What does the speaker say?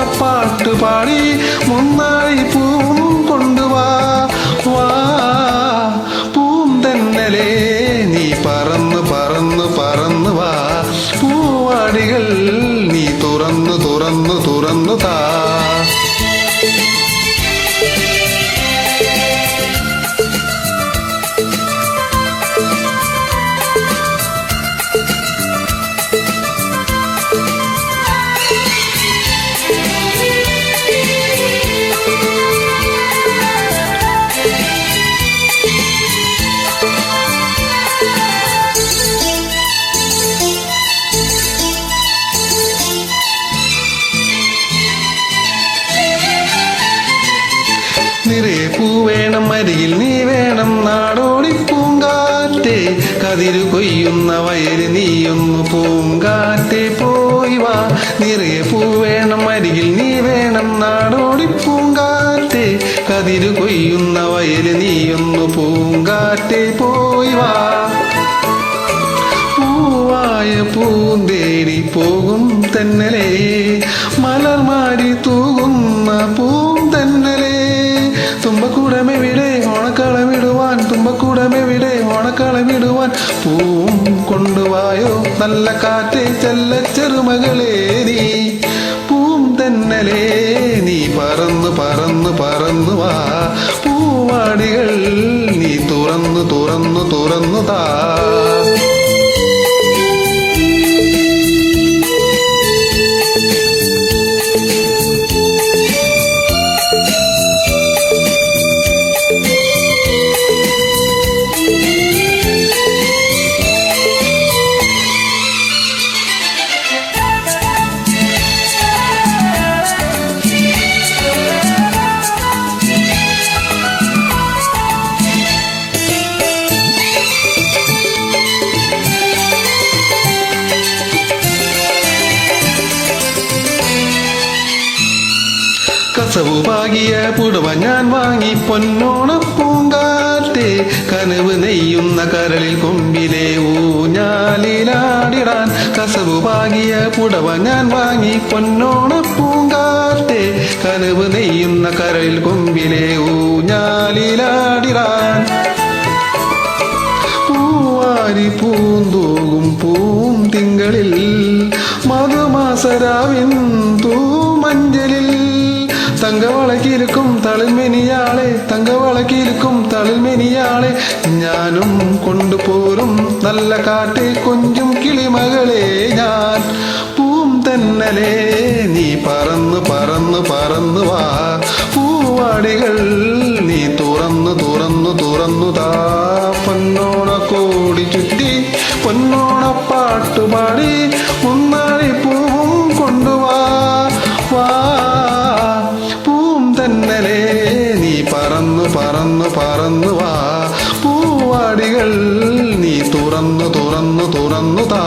പൊന്നോണപ്പാട്ട് പാടി മുന്നാഴി പൂവും കൊണ്ടുവാ വാ പൂന്തന്നലേ നീ പറന്ന് പറന്ന് പറന്ന് വാ പൂവാടികൾ നീ തുറന്നു തുറന്നു തുറന്നു താ നിറയെ പൂ വേണം അരികിൽ നീ വേണം നാടോടി പൂങ്കാറ്റേ കതിരു കൊയ്യുന്ന വയല് നീയൊന്നു പൂങ്കാറ്റേ പോയി വാ നിറയെ പൂ വേണം അരികിൽ നീ വേണം നാടോടി പൂങ്കാറ്റേ കതിരു കൊയ്യുന്ന വയല് നീയൊന്നു പൂങ്കാറ്റേ പോയി വാ പൂവായ പൂന്തേടി പോകും തെന്നലേ മലർമാരി തൂകുന്ന പൂന്തന്നലേ തുമ്പക്കൂടമെവിടെ ഓണക്കളമിടുവാൻ തുമ്പക്കൂടമെവിടെ ഓണക്കളമിടുവാൻ പൂവും കൊണ്ടുവായോ നല്ല കാറ്റേ ചെല്ല ചെറുമകളേ നീ പൂം തെന്നലേ നീ പറന്ന് പറന്ന് പറന്നു വാ പൂവാടികൾ നീ തുറന്നു തുറന്നു തുറന്നു താ കസവു പാകിയ പുടവ ഞാൻ വാങ്ങി പൊന്നോണ പൂങ്കാറ്റേ കനവ് നെയ്യുന്ന കരളിൽ കൊമ്പിലെ ഊഞ്ഞാലിലാടിടാൻ കസവു പാകിയ പുടവ ഞാൻ വാങ്ങി പൊന്നോണ പൂങ്കാറ്റേ കനവ് നെയ്യുന്ന കരളിൽ കൊമ്പിലെ ഊഞ്ഞാലിലാടിടാൻ പൂവാരി പൂന്തൂകും പൂം തിങ്കളിൽ മധുമാസരാവിൻ തൂമഞ്ചലിൽ തങ്കവളക്കിരിക്കും തളിൽമെനിയാളെ തങ്കവളക്കിരിക്കും തളിൽമെനിയാളെ ഞാനും കൊണ്ടുപോരും നല്ല കാറ്റെ കൊഞ്ചും കിളിമകളെ ഞാൻ പൂം തെന്നലേ നീ പറന്ന് പറന്ന് പറന്നു വാ പൂവാടികൾ നീ തുറന്നു തുറന്നു തുറന്നു താ പൊന്നോണ കോടി ചുറ്റി പൊന്നോണപ്പാട്ടുപാടി മുന്നാഴി പൂവും കൊണ്ടുവാ വാ തന്നലേ നീ പറന്നു പറന്നു പറന്നു വാ പൂവാടികൾ നീ തുറന്നു തുറന്നു തുറന്നു താ